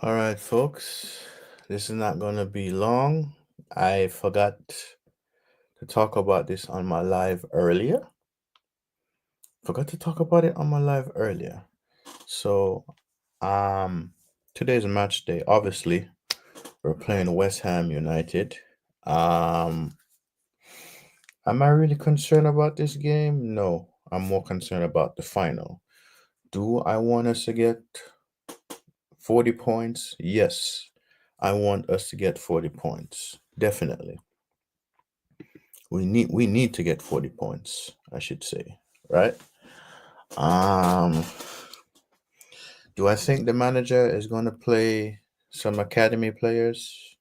All right, folks. This is not going to be long. I forgot to talk about this on my live earlier. Forgot to talk about it on my live earlier. So, um, today's match day. Obviously, we're playing West Ham United. Um, am I really concerned about this game? No, I'm more concerned about the final. Do I want us to get 40 points? Yes, I want us to get 40 points. Definitely. We need to get 40 points, I should say, right? Um do I think the manager is going to play some academy players?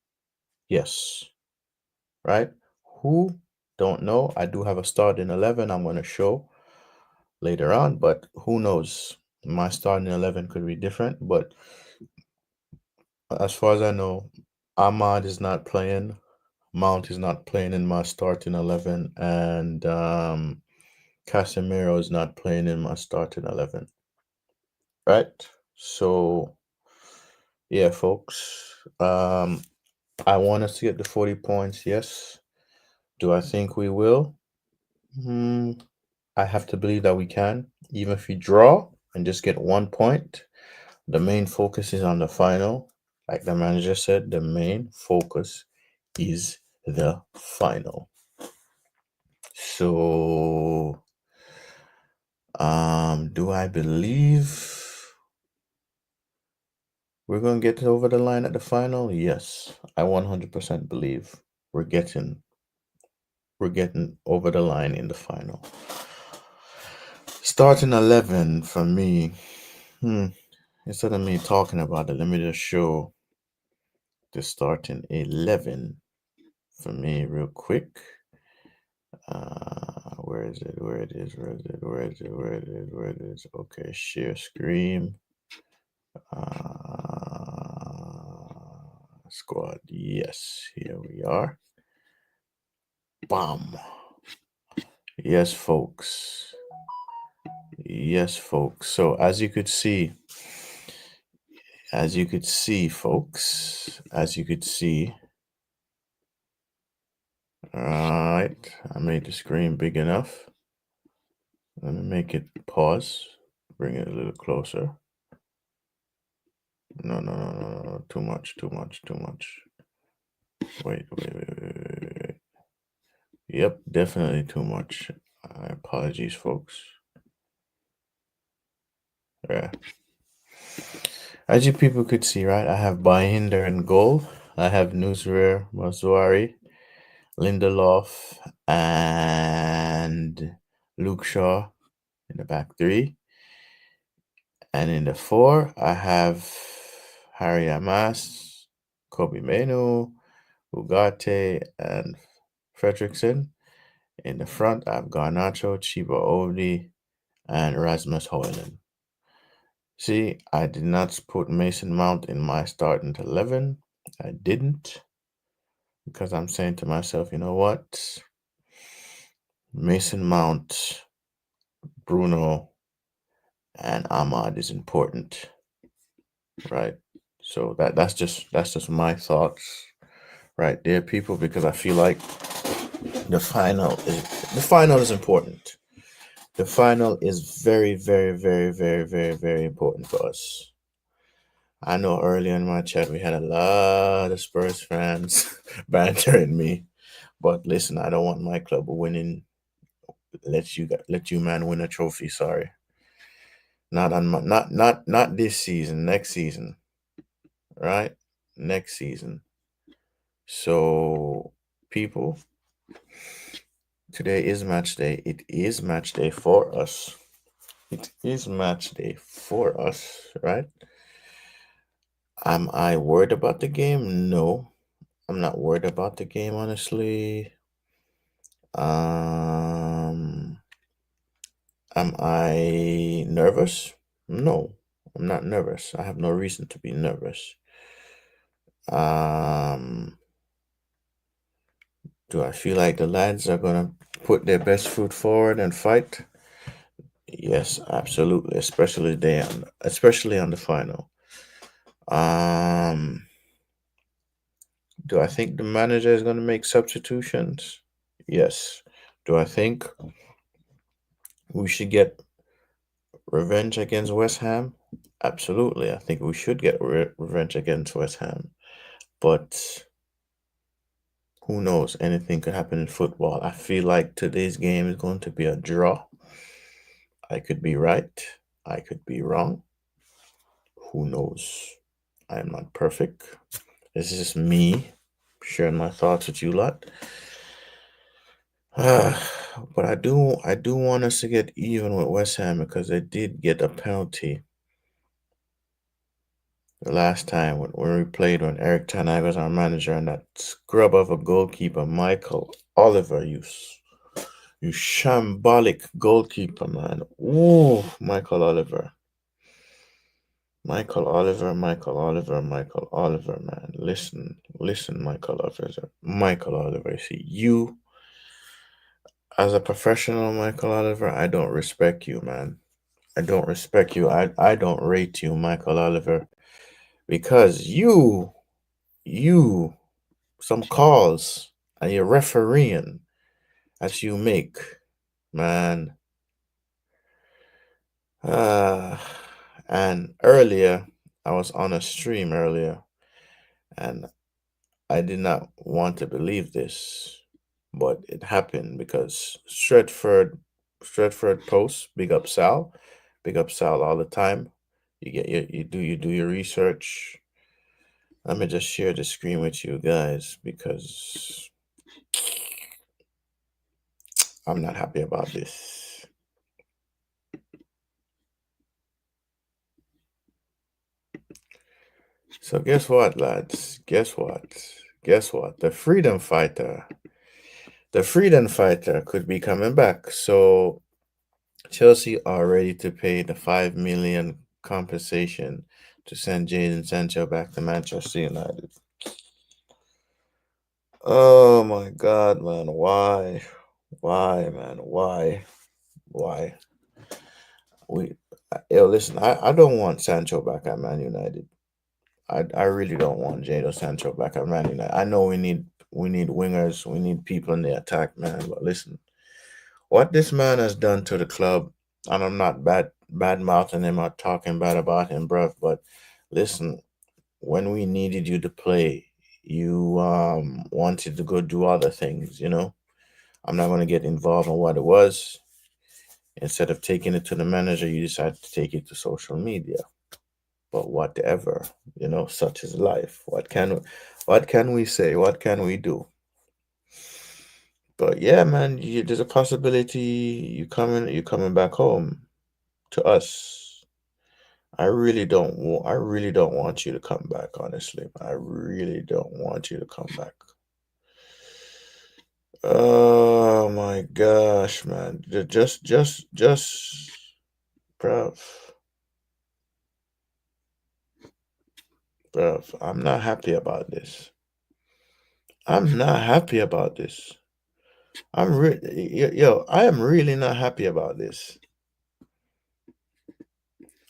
Yes, right? Who? Don't know. I do have a starting 11 I'm going to show later on, but who knows? My starting 11 could be different, but as far as I know, Ahmad is not playing. Mount is not playing in my starting 11, and Casemiro is not playing in my starting 11, right? So, yeah, folks, I want us to get the 40 points, yes. Do I think we will? Hmm, I have to believe that we can. Even if we draw and just get 1 point, the main focus is on the final. Like the manager said, the main focus is the final. So, do I believe we're going to get over the line at the final? Yes, I 100% believe we're getting we're getting over the line in the final. Starting 11 for me. Hmm. Instead of me talking about it, let me just show the starting 11 for me real quick. Where is it? Where it is? Where is it? Where is it? Where it is? Where it is? Okay, share screen. Squad. Yes, here we are. Bam. Yes, folks. Yes, folks. So folks, as you could see, all right, I made the screen big enough. Let me make it pause, bring it a little closer. No, too much, too much, too much. Wait. Yep, definitely too much. Apologies, folks. Yeah. As you people could see, right, I have Binder in goal. I have Nusrir Mazwari, Lindelof, and Luke Shaw in the back three. And in the four, I have Harry Amas, Kobe Menu, Ugarte, and Fredrickson. In the front, I have Garnacho, Chiba Ovdi, and Rasmus Hoyland. See, I did not put Mason Mount in my starting 11. I didn't, because I'm saying to myself, you know what? Mason Mount, Bruno, and Ahmad is important, right? So that's just my thoughts right there, people, because I feel like the final is important. The final is very, very, very, very, very, very important for us. I know earlier in my chat we had a lot of Spurs fans bantering me, but listen, I don't want my club winning. Let you man win a trophy. Sorry, not on my not this season. Next season, right? Next season. So, people, today is match day. It is match day for us. It is match day for us, right? Am I worried about the game? No, I'm not worried about the game, honestly. Um, am I nervous? No, I'm not nervous. I have no reason to be nervous. Um, do I feel like the lads are gonna put their best foot forward and fight? Yes, absolutely. Especially on the final. Um, do I think the manager is going to make substitutions? Yes. Do I think we should get revenge against West Ham? Absolutely. I think we should get revenge against West Ham. But who knows? Anything could happen in football. I feel like today's game is going to be a draw. I could be right. I could be wrong. Who knows? I am not perfect. This is just me sharing my thoughts with you lot. But I do want us to get even with West Ham because they did get a penalty the last time when we played when Eric Ten Hag was our manager and that scrub of a goalkeeper, Michael Oliver, you shambolic goalkeeper, man. Ooh, Michael Oliver. Michael Oliver, Michael Oliver, Michael Oliver, man. Listen, Michael Oliver. Michael Oliver. See, you, as a professional, Michael Oliver, I don't respect you, man. I don't respect you. I don't rate you, Michael Oliver, because you, some calls and your refereeing that you make, man. Uh, and earlier, I was on a stream earlier, and I did not want to believe this, but it happened because Stretford Post, big up Sal all the time. You do your research. Let me just share the screen with you guys because I'm not happy about this. So guess what, lads? Guess what? Guess what? The freedom fighter could be coming back. So Chelsea are ready to pay the 5 million compensation to send Jadon Sancho back to Manchester United. Oh my God, man! Why? Why, man? Why? Why? We, yo, listen. I don't want Sancho back at Man United. I really don't want Jadon Sancho back at Man United. I know we need wingers, we need people in the attack, man. But listen, what this man has done to the club, and I'm not bad mouthing him or talking bad about him, bruv. But listen, when we needed you to play, you wanted to go do other things. I'm not gonna get involved in what it was. Instead of taking it to the manager, you decided to take it to social media. But whatever, such is life. What can we say? What can we do? But yeah, man, there's a possibility you coming back home to us. I really don't want you to come back, honestly. I really don't want you to come back. Oh my gosh, man. Just bruv, bruv, I'm not happy about this. I'm not happy about this. I am really not happy about this.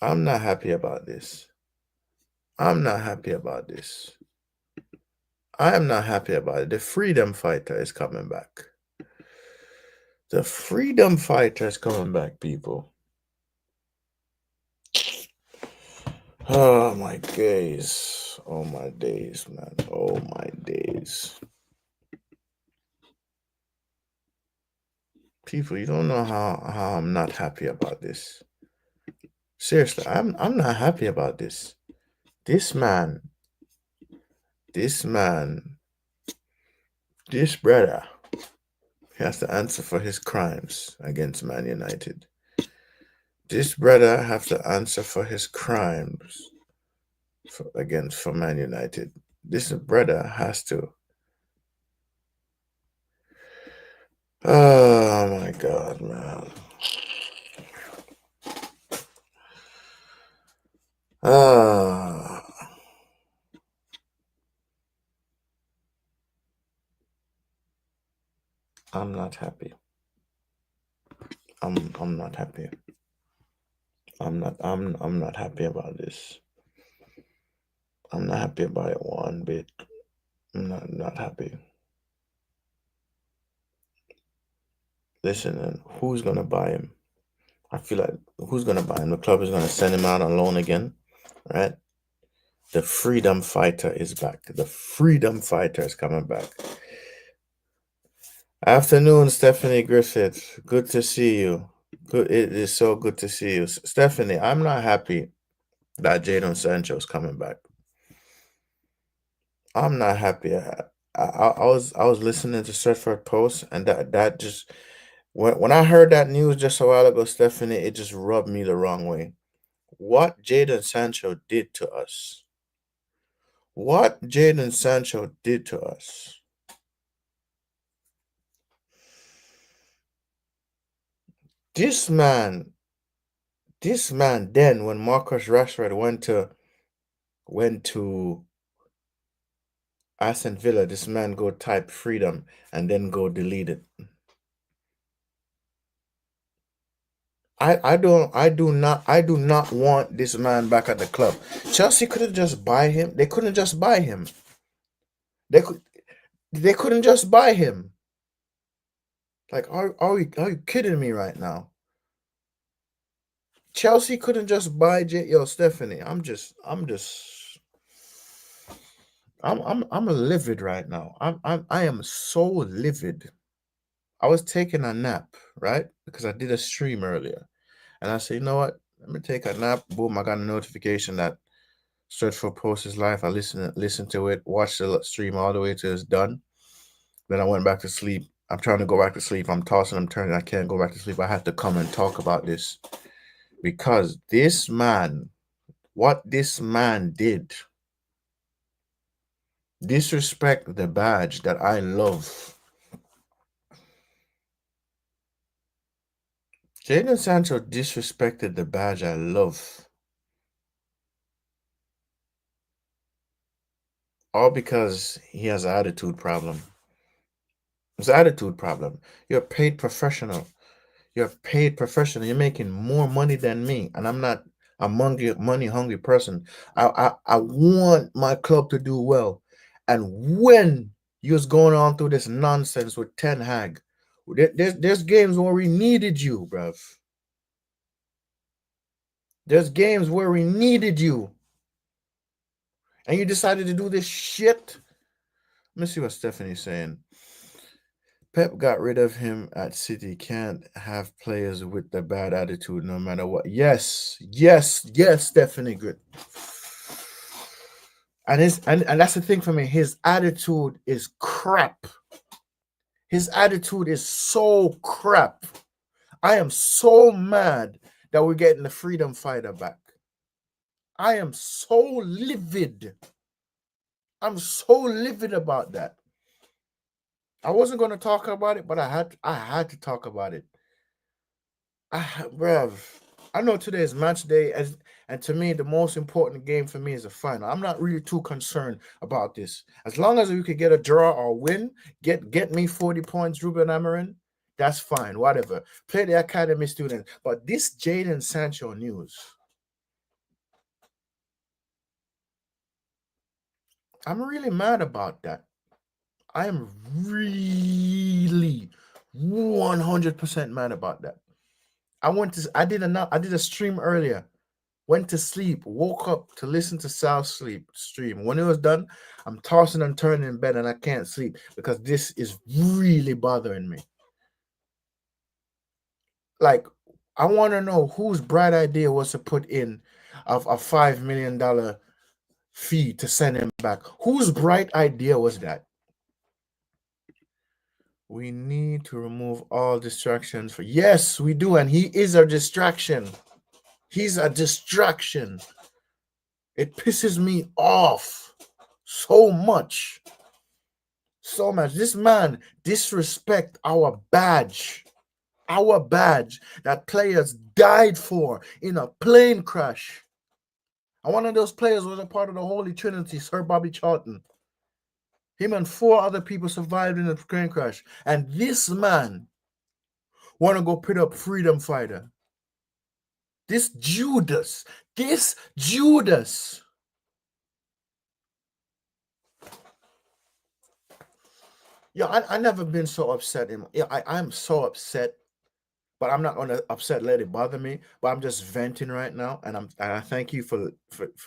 I'm not happy about this. I'm not happy about this. I am not happy about it. The freedom fighter is coming back. The freedom fighter is coming back, people. Oh my days. Oh my days, man. Oh my days. People, you don't know how I'm not happy about this. Seriously, I'm not happy about this. This man, this man, this brother, he has to answer for his crimes against Man United. This brother have to answer for his crimes for Man United. This brother has to. Oh my God, man. Ah, I'm not happy. I'm not happy. I'm not happy about this. I'm not happy about it one bit. I'm not happy. Listen, and who's gonna buy him? I feel like who's gonna buy him? The club is gonna send him out on loan again, right? The freedom fighter is back. The freedom fighter is coming back. Afternoon, Stephanie Griffith. Good to see you. Good. It is so good to see you, Stephanie. I'm not happy that Jadon Sancho is coming back. I'm not happy. I was listening to Stretford Post, and that just when I heard that news just a while ago, Stephanie, it just rubbed me the wrong way. What Jadon Sancho did to us. What Jadon Sancho did to us. This man, this man. Then when Marcus Rashford went to Aston Villa, this man go type freedom and then go delete it. I do not want this man back at the club. Chelsea couldn't just buy him. They couldn't just buy him. They could they couldn't just buy him. Like are you kidding me right now? Chelsea couldn't just buy Yo, Stephanie. I'm livid right now. I am so livid. I was taking a nap, right? Because I did a stream earlier. And I said, you know what? Let me take a nap. Boom, I got a notification that Search for Post is live. I listened to it, watched the stream all the way till it's done. Then I went back to sleep. I'm trying to go back to sleep. I'm tossing, I'm turning. I can't go back to sleep. I have to come and talk about this because this man, what this man did, disrespect the badge that I love. Jadon Sancho disrespected the badge I love. All because he has an attitude problem. It's an attitude problem. You're a paid professional. You're a paid professional. You're making more money than me, and I'm not a money hungry person. I want my club to do well. And when you was going on through this nonsense with Ten Hag, there's games where we needed you, bruv. There's games where we needed you, and you decided to do this shit. Let me see what Stephanie's saying. Pep got rid of him at City. Can't have players with the bad attitude no matter what. Yes, yes, yes, Stephanie good. And that's the thing for me. His attitude is crap. His attitude is so crap. I am so mad that we're getting the freedom fighter back. I am so livid. I'm so livid about that. I wasn't going to talk about it, but I had to talk about it. Bruv, I know today is match day, and to me, the most important game for me is the final. I'm not really too concerned about this. As long as we could get a draw or win, get me 40 points, Ruben Amorim, that's fine. Whatever. Play the academy student. But this Jadon Sancho news, I'm really mad about that. I am really 100% mad about that. I did a stream earlier. Went to sleep, woke up to listen to South Sleep stream. When it was done, I'm tossing and turning in bed and I can't sleep because this is really bothering me. Like, I want to know whose bright idea was to put in of a $5 million fee to send him back. Whose bright idea was that? We need to remove all distractions for yes, we do, and he is a distraction. He's a distraction. It pisses me off so much. So much. This man disrespect our badge. Our badge that players died for in a plane crash. And one of those players was a part of the Holy Trinity, Sir Bobby Charlton. Him and 4 other people survived in the plane crash. And this man want to go put up freedom fighter. This Judas. Yeah, I never been so upset. I'm so upset, but I'm not gonna upset. Let it bother me. But I'm just venting right now, and I thank you for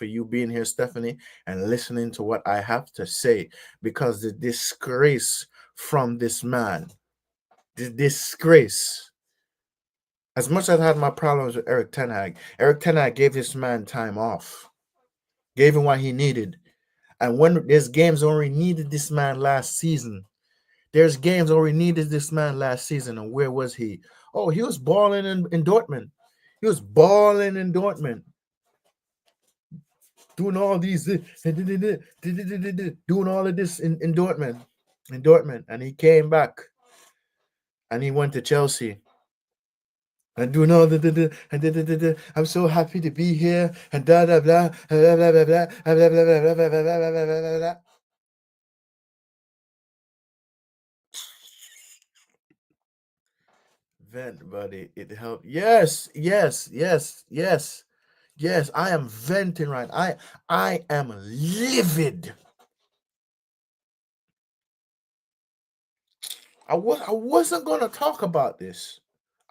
you being here, Stephanie, and listening to what I have to say, because the disgrace from this man, the disgrace. As much as I had my problems with Eric Ten Hag gave this man time off, gave him what he needed. And when there's games only needed this man last season, there's games already needed this man last season, and where was he? Oh, he was balling in Dortmund. He was balling in Dortmund, doing all these, doing all of this in Dortmund, and he came back and he went to Chelsea and doing all the. I'm so happy to be here and blah blah blah blah blah blah blah blah blah blah blah blah blah. Vent, buddy. It helped. Yes, yes, yes, yes. Yes, I am venting right. I am livid. I wasn't gonna talk about this.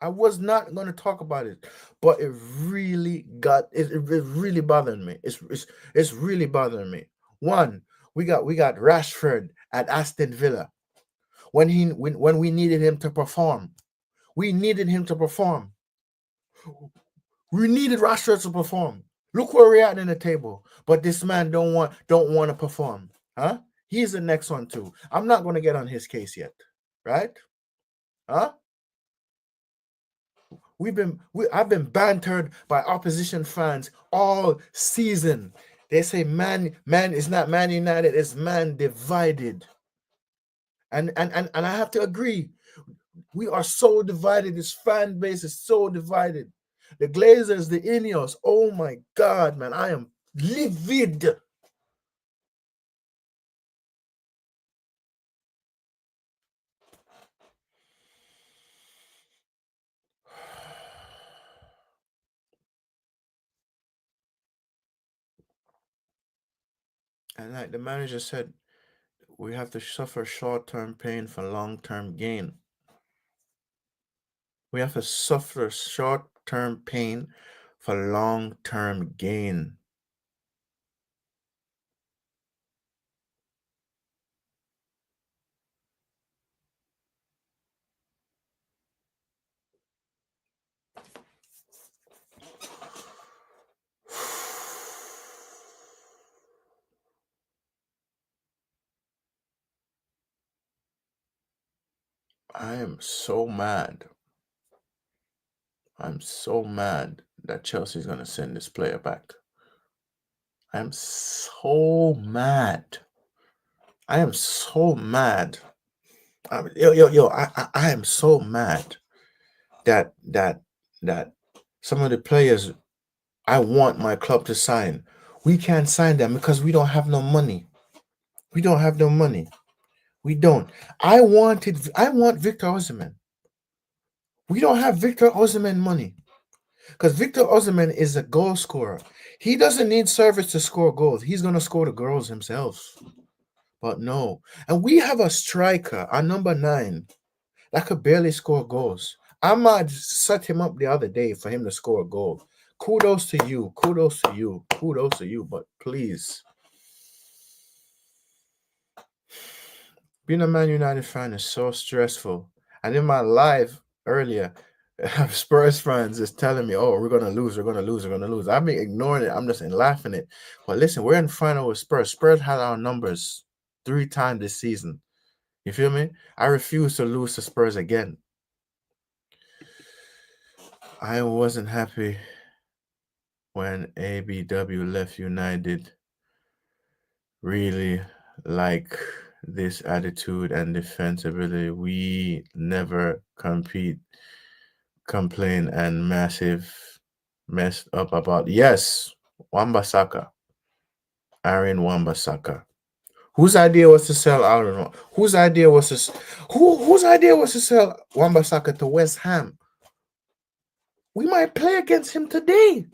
I was not gonna talk about it, but it really it really bothering me. It's really bothering me. One, we got Rashford at Aston Villa when we needed him to perform. We needed him to perform. We needed Rashford to perform. Look where we're at in the table. But this man don't want to perform. Huh? He's the next one too. I'm not gonna get on his case yet. Right? Huh? I've been bantered by opposition fans all season. They say man is not Man United, it's man divided. And I have to agree. We are so divided. This fan base is so divided. The Glazers, the Ineos. Oh my God, man. I am livid. And like the manager said, we have to suffer short-term pain for long-term gain. We have to suffer short-term pain for long-term gain. I am so mad. I'm so mad that Chelsea's going to send this player back. I'm so mad. I am so mad. I am so mad that some of the players I want my club to sign, we can't sign them because we don't have no money. We don't have no money. We don't. I want Victor Osimhen. We don't have Victor Osimhen money because Victor Osimhen is a goal scorer. He doesn't need service to score goals. He's gonna score the goals himself. But no, and we have a striker, our number 9, that could barely score goals. Ahmad set him up the other day for him to score a goal. Kudos to you. Kudos to you. Kudos to you. But please, being a Man United fan is so stressful. And in my live earlier, Spurs fans is telling me, "Oh, we're gonna lose. We're gonna lose. We're gonna lose." I've been ignoring it. I'm just laughing it. But listen, we're in final with Spurs. Spurs had our numbers 3 times this season. You feel me? I refuse to lose to Spurs again. I wasn't happy when ABW left United. Really like this attitude and defensibility. We never complain, and messed up about. Yes, Wambasaka, Aaron Wambasaka. Whose idea was to sell Aaron? Whose idea was to sell Wambasaka to West Ham? We might play against him today.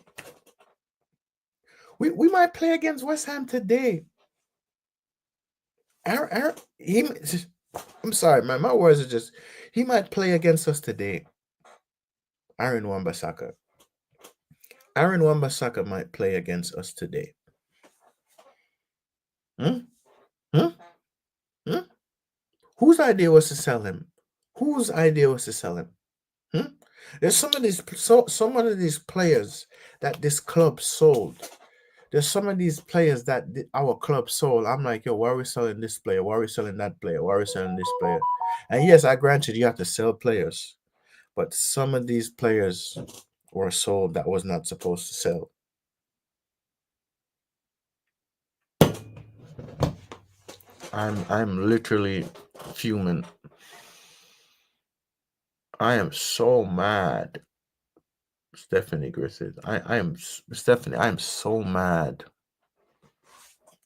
We might play against West Ham today. I'm sorry, man. My words are just. He might play against us today. Aaron Wan-Bissaka. Aaron Wan-Bissaka might play against us today. Hmm? Hmm? Hmm? Whose idea was to sell him? Whose idea was to sell him? Hmm? There's some of these players that this club sold. There's some of these players that our club sold. I'm like, yo, why are we selling this player? Why are we selling that player? Why are we selling this player? And yes, I grant you have to sell players, but some of these players were sold that was not supposed to sell. I'm literally fuming. I am so mad. Stephanie Griffith. I am Stephanie, I am so mad.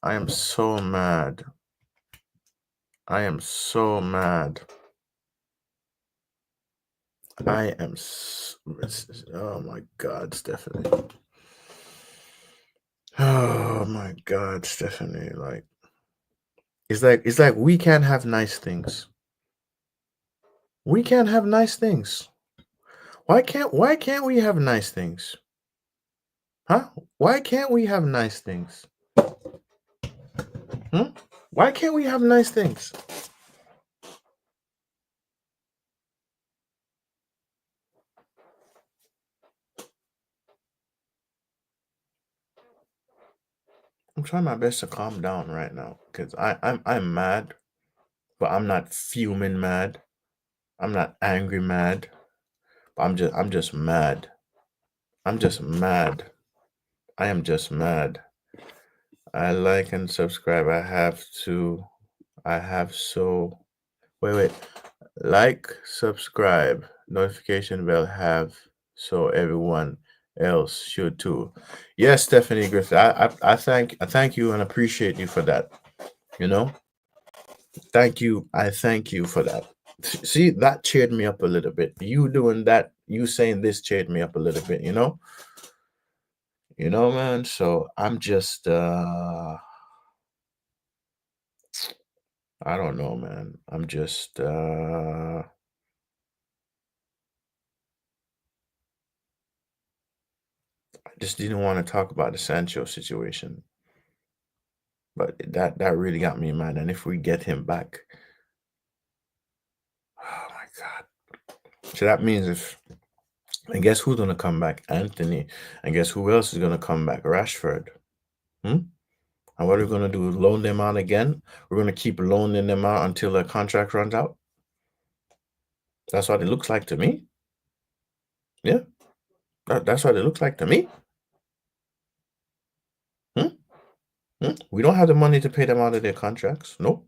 I am so mad. I am so mad. Oh my God, Stephanie. Oh my God, Stephanie. Like it's like we can't have nice things. We can't have nice things. Why can't we have nice things? Huh? Why can't we have nice things? Hmm? Why can't we have nice things? I'm trying my best to calm down right now because I'm mad, but I'm not fuming mad. I'm not angry mad. But I'm just mad. I'm just mad. I am just mad. I like and subscribe. I have so wait. Like, subscribe, notification bell have so everyone else should too. Yes, Stephanie Griffith. I thank you and appreciate you for that. You know? Thank you. I thank you for that. See, that cheered me up a little bit. You doing that, you saying this cheered me up a little bit, you know? Man. So I'm just I don't know, man. I'm just I just didn't want to talk about the Sancho situation. But that really got me mad. And if we get him back, oh my God. So that means if and guess who's gonna come back? Anthony. And guess who else is gonna come back? Rashford. Hmm? And what are we gonna do? Loan them out again? We're gonna keep loaning them out until their contract runs out? That's what it looks like to me. Yeah. That's what it looks like to me. Hmm? Hmm? We don't have the money to pay them out of their contracts. Nope.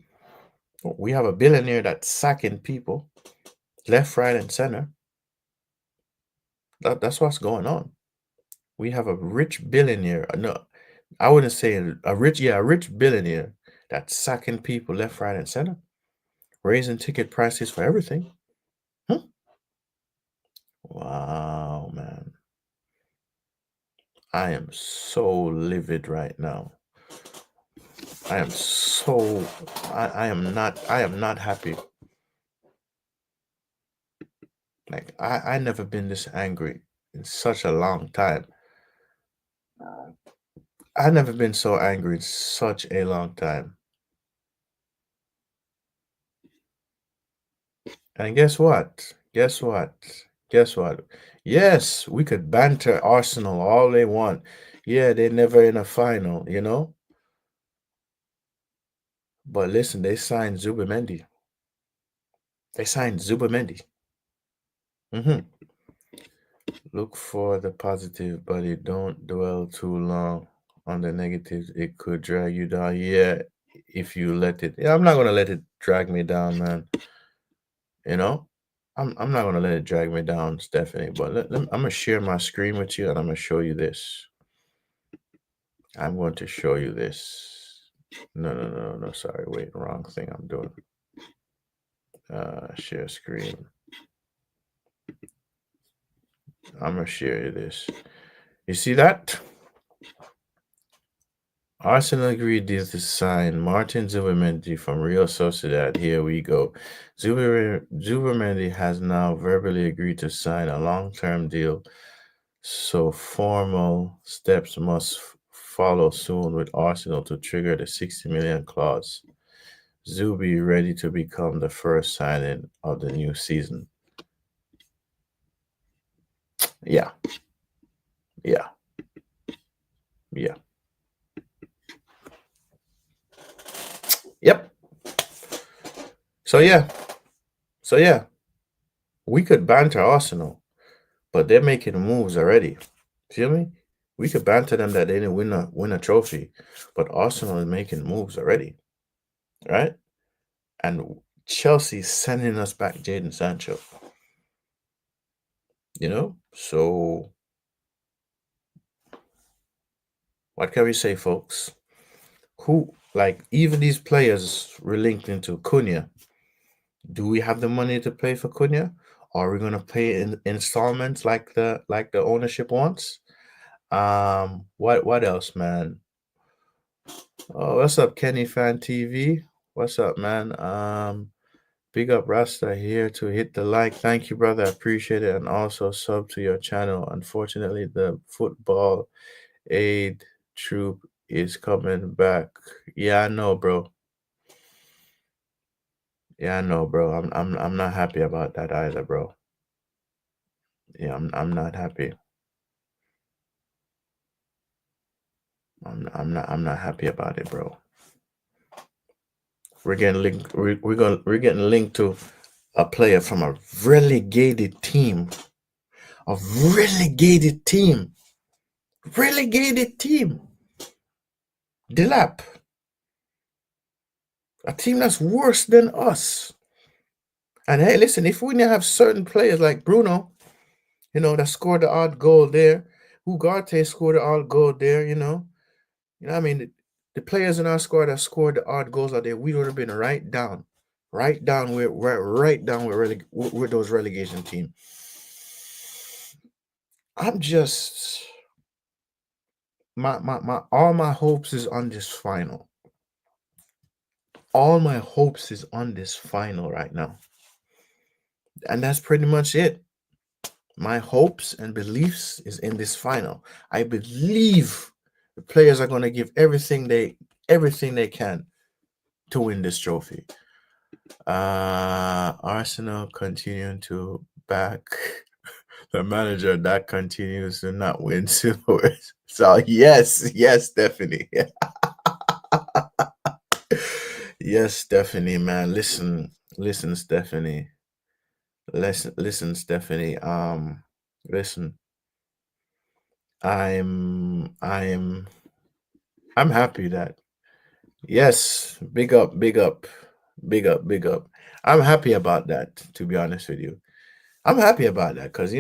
We have a billionaire that's sacking people left, right, and center. That's what's going on. We have a rich billionaire. No, I wouldn't say a rich billionaire that's sacking people left, right, and center, raising ticket prices for everything. Hmm? Wow, man. I am so livid right now. I am so I am not happy. Like I never been this angry in such a long time. I never been so angry in such a long time. And guess what? Guess what? Guess what? Yes, we could banter Arsenal all they want. Yeah, they're never in a final, you know? But listen, they signed Zubamendi. They signed Zubamendi. Hmm. Look for the positive, buddy. Don't dwell too long on the negatives. It could drag you down. Yeah, if you let it. Yeah, I'm not gonna let it drag me down, man. You know? I'm not gonna let it drag me down, Stephanie. But I'm gonna share my screen with you, and I'm gonna show you this. I'm going to show you this. No. Sorry, wait, wrong thing I'm doing. Share screen. I'm gonna share you this. You see that? Arsenal agreed this to sign Martin Zubimendi from Real Sociedad. Here we go. Zubimendi has now verbally agreed to sign a long-term deal, so formal steps must follow soon with Arsenal to trigger the 60 million clause. Zubi ready to become the first signing of the new season. Yeah, yeah, yeah. Yep. So yeah, so yeah, we could banter Arsenal, but they're making moves already. Feel me? We could banter them that they didn't win a trophy, but Arsenal is making moves already, right? And Chelsea sending us back Jaden Sancho. So what can we say, folks? Who like even these players relinquishing to Cunha? Do we have the money to pay for Cunha? Or are we gonna pay in installments like the ownership wants? What else, man? Oh, what's up, Kenny Fan TV? What's up, man? Big up Rasta here to hit the like. Thank you, brother. I appreciate it. And also sub to your channel. Unfortunately, the football aid troop is coming back. Yeah, I know, bro. Yeah, I know, bro. I'm not happy about that either, bro. Yeah, I'm not happy. I'm not happy about it, bro. We're getting linked. We're getting linked to a player from a relegated team. A relegated team. Relegated team. Delap. A team that's worse than us. And hey, listen, if we didn't have certain players like Bruno, that scored the odd goal there, Ugarte scored the odd goal there, what I mean? The players in our squad that scored the odd goals out there, we would have been right down right down with those relegation team. I'm just my all my hopes is on this final. All my hopes is on this final right now. And that's pretty much it. My hopes and beliefs is in this final. I believe the players are going to give everything they can to win this trophy. Arsenal continuing to back the manager that continues to not win silver. So yes, Stephanie. Yes, Stephanie, man. Listen, Stephanie. Listen, Stephanie. Listen. I'm I'm happy that yes, big up. I'm happy about that, to be honest with you. I'm happy about that because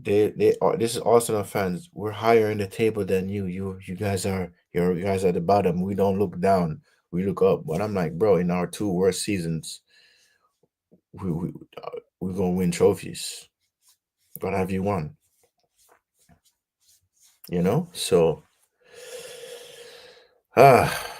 they are this is Arsenal fans. We're higher in the table than you. You guys are at the bottom. We don't look down. We look up. But I'm like, bro, in our two worst seasons, we, we we're gonna win trophies. What have you won? So ah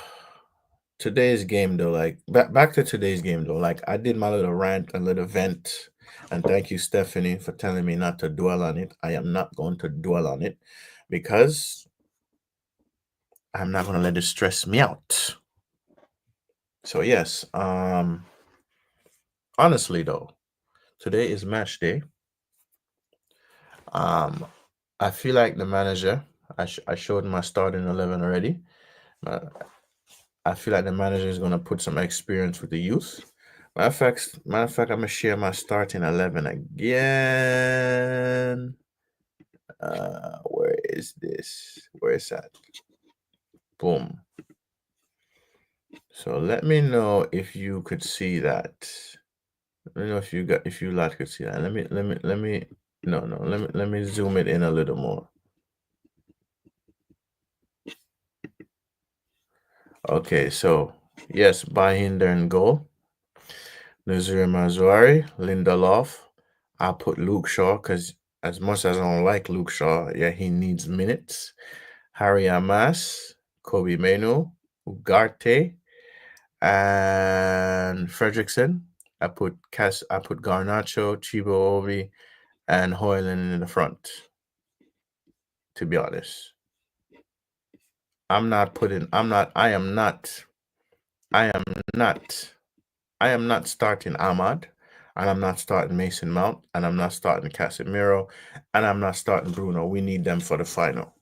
today's game though, like back to today's game though, like I did my little rant, a little vent, and thank you, Stephanie, for telling me not to dwell on it. I am not going to dwell on it because I'm not going to let it stress me out. So yes, honestly though, today is match day. I feel like the manager. I showed my starting 11 already. Uh, I feel like the manager is going to put some experience with the youth. Matter of fact, I'm gonna share my starting 11 again. Where is this? Where is that? Boom. So let me know if you could see that. Let me know if you lot could see that. Let me no let me zoom it in a little more. Okay, so yes, Bahinder and goal. Nazir Mazwari, Lindelof. I'll put Luke Shaw because as much as I don't like Luke Shaw, yeah, he needs minutes. Harry Amas, Kobe Menu, Ugarte, and Fredrickson. I put Garnacho, Chibo Obi, and Hoyland in the front. To be honest, I'm not putting. I'm not. I am not. I am not. I am not starting Ahmad, and I'm not starting Mason Mount, and I'm not starting Casemiro, and I'm not starting Bruno. We need them for the final.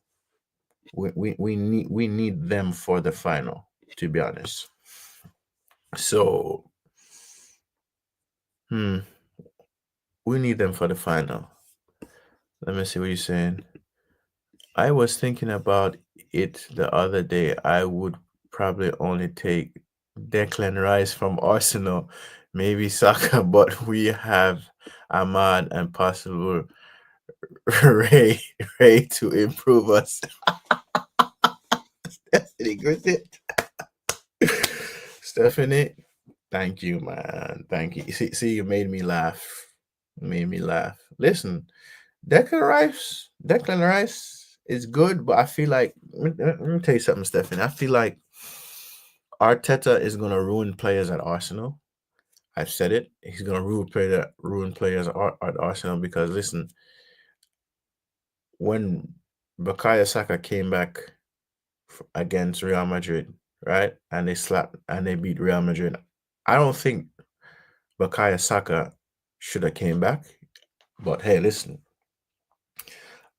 We need them for the final. To be honest, so we need them for the final. Let me see what you're saying. I was thinking about it the other day. I would probably only take Declan Rice from Arsenal, maybe Saka, but we have Ahmad and possible Ray Ray to improve us. Stephanie Griffith. Stephanie, thank you, man. Thank you. See, you made me laugh. Made me laugh. Listen, Declan Rice is good, but I feel like let me tell you something, Stephanie. I feel like Arteta is gonna ruin players at Arsenal. I've said it. He's gonna ruin players at Arsenal because listen, when Bukayo Saka came back against Real Madrid, right, and they beat Real Madrid, I don't think Bukayo Saka should have came back. But hey, listen,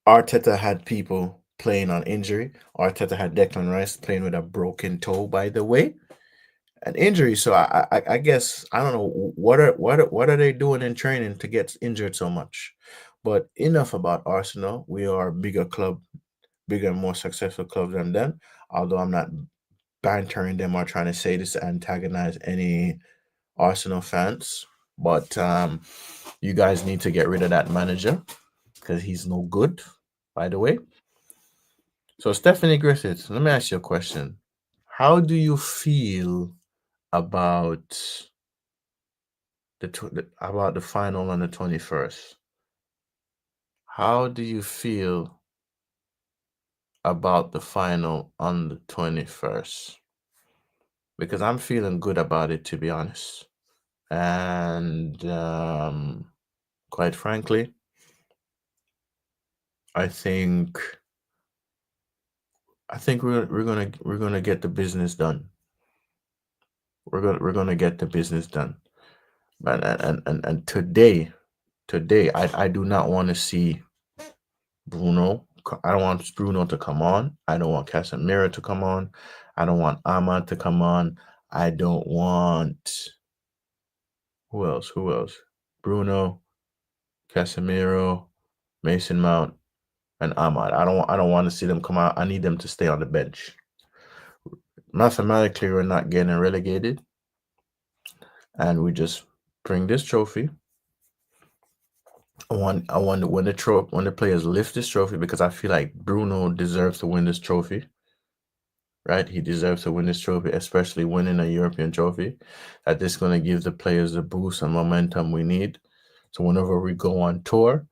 Arteta had people playing on injury. Arteta had Declan Rice playing with a broken toe, by the way, an injury. So I guess I don't know what are they doing in training to get injured so much. But enough about Arsenal. We are a bigger club, bigger and more successful club than them. Although I'm not bantering them or trying to say this to antagonize any Arsenal fans, but you guys need to get rid of that manager because he's no good, by the way. So, Stephanie Griffiths, let me ask you a question. How do you feel about about the final on the 21st? How do you feel about the final on the 21st? Because I'm feeling good about it, to be honest. And quite frankly, I think we're gonna get the business done. We're gonna get the business done. And today I do not want to see Bruno. I don't want Bruno to come on. I don't want Casemiro to come on. I don't want Ahmad to come on. I don't want who else? Who else? Bruno, Casemiro, Mason Mount, and Ahmad. I don't want to see them come out. I need them to stay on the bench. Mathematically, we're not getting relegated, and we just bring this trophy. I want when the players lift this trophy because I feel like Bruno deserves to win this trophy. Right, he deserves to win this trophy, especially winning a European trophy. That this is going to give the players the boost and momentum we need. So whenever we go on tour,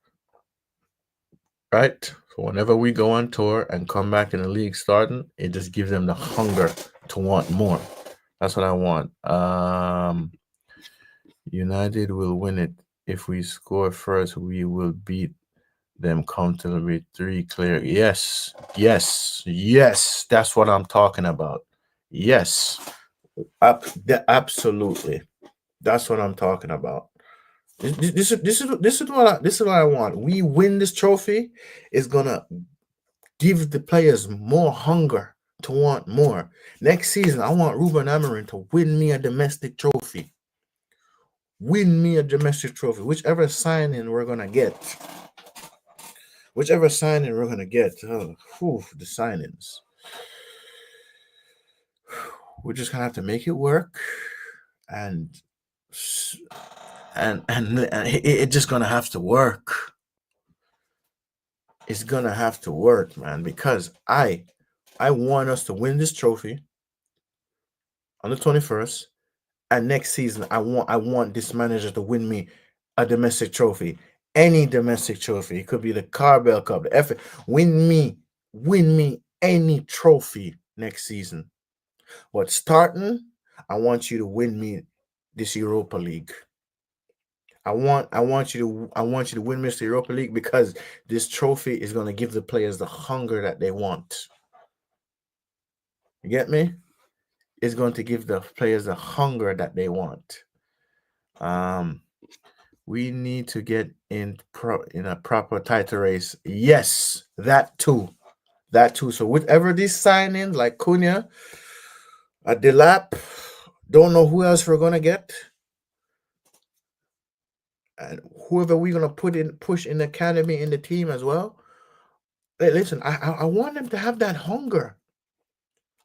right? So whenever we go on tour and come back in the league starting, it just gives them the hunger to want more. That's what I want. United will win it. If we score first, we will beat them comfortably. 3 clear. Yes, yes, yes. That's what I'm talking about. Yes, absolutely. That's what I'm talking about. This is what I want. We win this trophy. It's gonna give the players more hunger to want more. Next season, I want Ruben Amorim to win me a domestic trophy. Win me a domestic trophy. Whichever signing we're gonna get. Whichever signing we're gonna get. Oh, the signings. We're just gonna have to make it work, and it's just gonna have to work. It's gonna have to work, man, because I want us to win this trophy on the 21st, and next season I want this manager to win me a domestic trophy, any domestic trophy. It could be the Carabao Cup, the FA. Win me any trophy next season. But starting, I want you to win me this Europa League. I want you to win Mr. Europa League because this trophy is going to give the players the hunger that they want. You get me? It's going to give the players the hunger that they want. We need to get in a proper title race. Yes, that too. That too. So whatever these signings like Cunha, Delap, don't know who else we're gonna get. And whoever we're gonna push in the academy in the team as well. Hey, listen, I want them to have that hunger.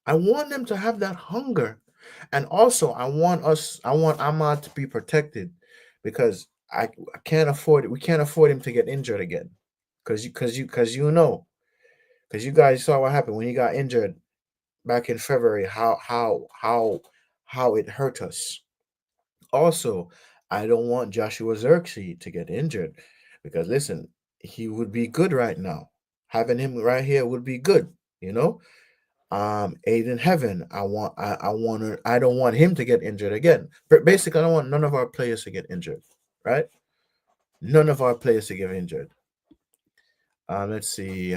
I want them to have that hunger. And also I want Ahmad to be protected because I can't afford it. We can't afford him to get injured again. Because you guys saw what happened when he got injured back in February, how it hurt us. Also, I don't want Joshua Xerxes to get injured because listen, he would be good right now. Having him right here would be good, you know. Aiden Heaven, I don't want him to get injured again. But basically, I don't want none of our players to get injured, right? None of our players to get injured. Let's see.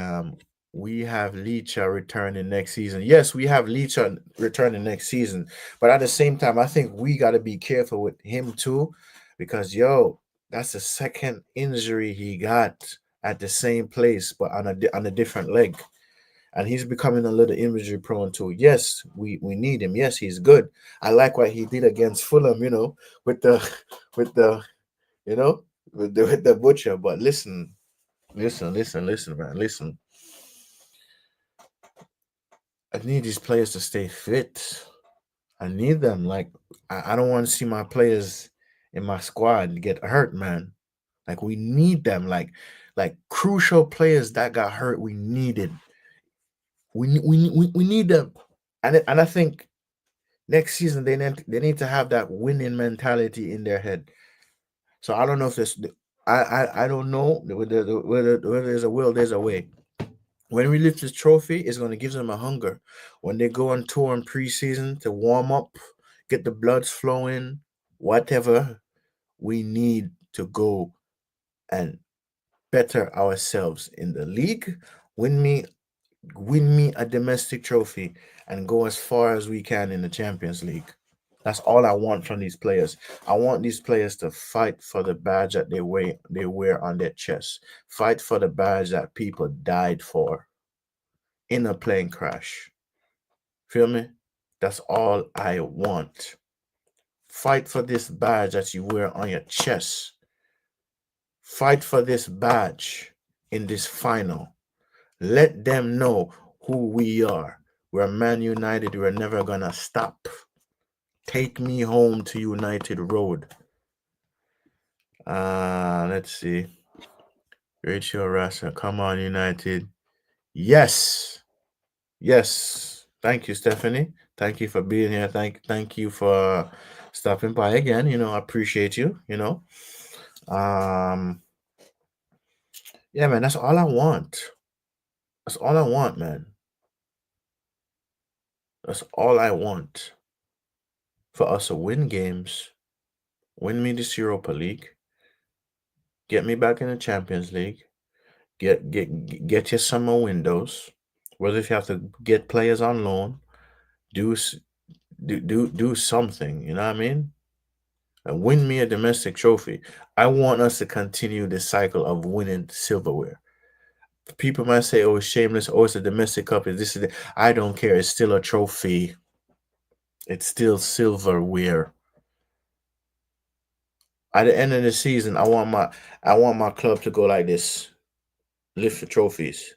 We have Licha returning next season. Yes, we have Licha returning next season. But at the same time, I think we got to be careful with him too, because that's the second injury he got at the same place, but on a different leg, and he's becoming a little injury prone too. Yes, we need him. Yes, he's good. I like what he did against Fulham. With the with the you know with the butcher. But listen. Listen, man. Listen. I need these players to stay fit. I need them. Like, I don't want to see my players in my squad get hurt, man. Like, we need them. Like crucial players that got hurt, we needed. We need them. And I think next season they need to have that winning mentality in their head. So I don't know if this. I don't know whether there's a will, there's a way. When we lift this trophy, it's going to give them a hunger. When they go on tour in preseason to warm up, get the bloods flowing, whatever, we need to go and better ourselves in the league. Win me, win me a domestic trophy, and go as far as we can in the Champions League. That's all I want from these players. I want these players to fight for the badge that they wear on their chest. Fight for the badge that people died for in a plane crash. Feel me? That's all I want. Fight for this badge that you wear on your chest. Fight for this badge in this final. Let them know who we are. We're Man United. We're never gonna stop. Take me home to United Road. Let's see. Rachel Rasa, come on, United. Yes. Yes. Thank you, Stephanie. Thank you for being here. Thank you for stopping by again. I appreciate you. Um yeah, man, that's all I want. That's all I want, man. That's all I want. For us to win games, win me this Europa League, get me back in the Champions League, get your summer windows. Whether if you have to get players on loan, do do something, you know what I mean? And win me a domestic trophy. I want us to continue the cycle of winning silverware. People might say, "Oh, it's shameless. Oh, it's a domestic cup. Is this? Is that?" I don't care. It's still a trophy. It's still silverware. At the end of the season, I want my club to go like this: lift the trophies.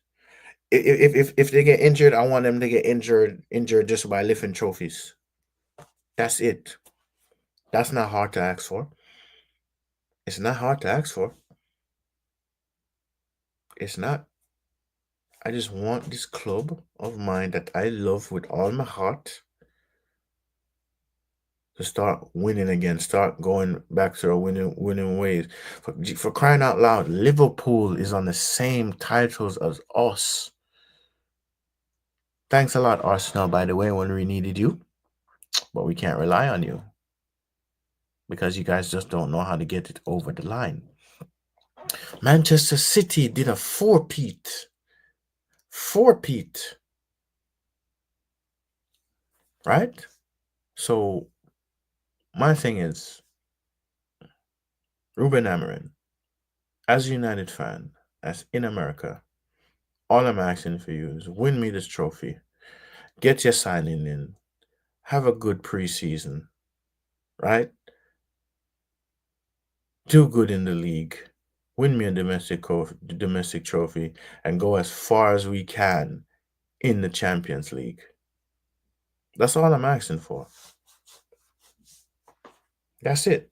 If they get injured, I want them to get injured just by lifting trophies. That's it. That's not hard to ask for. It's not hard to ask for. It's not. I just want this club of mine that I love with all my heart to start winning again, start going back to the winning ways. For crying out loud, Liverpool is on the same titles as us. Thanks a lot, Arsenal, by the way, when we needed you, but we can't rely on you because you guys just don't know how to get it over the line. Manchester City did a four-peat. Four-peat. Right? So my thing is, Ruben Amorim, as a United fan, as in America, all I'm asking for you is win me this trophy. Get your signing in. Have a good preseason, right? Do good in the league. Win me a domestic trophy and go as far as we can in the Champions League. That's all I'm asking for. That's it.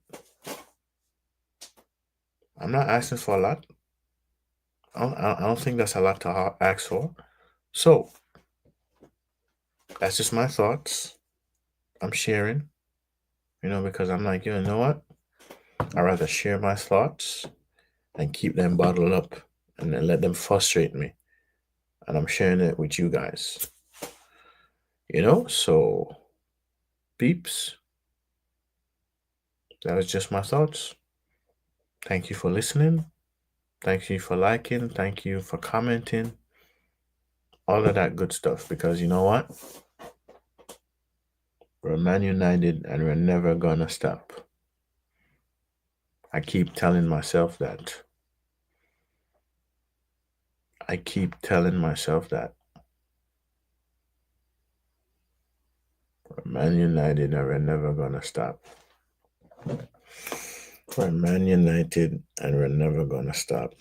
I'm not asking for a lot. I don't think that's a lot to ask for. So, that's just my thoughts. I'm sharing, because I'm like, you know what? I'd rather share my thoughts and keep them bottled up and then let them frustrate me. And I'm sharing it with you guys. So peeps, that was just my thoughts. Thank you for listening. Thank you for liking. Thank you for commenting. All of that good stuff. Because you know what? We're Man United and we're never gonna stop. I keep telling myself that. I keep telling myself that. We're Man United and we're never gonna stop. We're Man United and we're never gonna stop.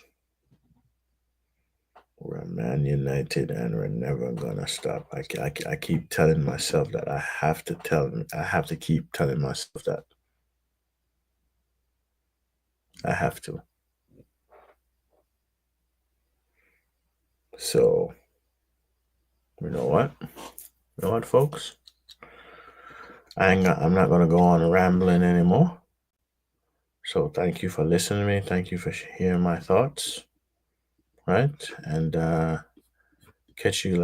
We're Man United and we're never gonna stop. I keep telling myself that. I have to keep telling myself that. I have to. So, you know what? You know what, folks? I'm not gonna go on rambling anymore. So thank you for listening to me. Thank you for hearing my thoughts. Right? And catch you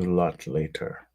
lot later.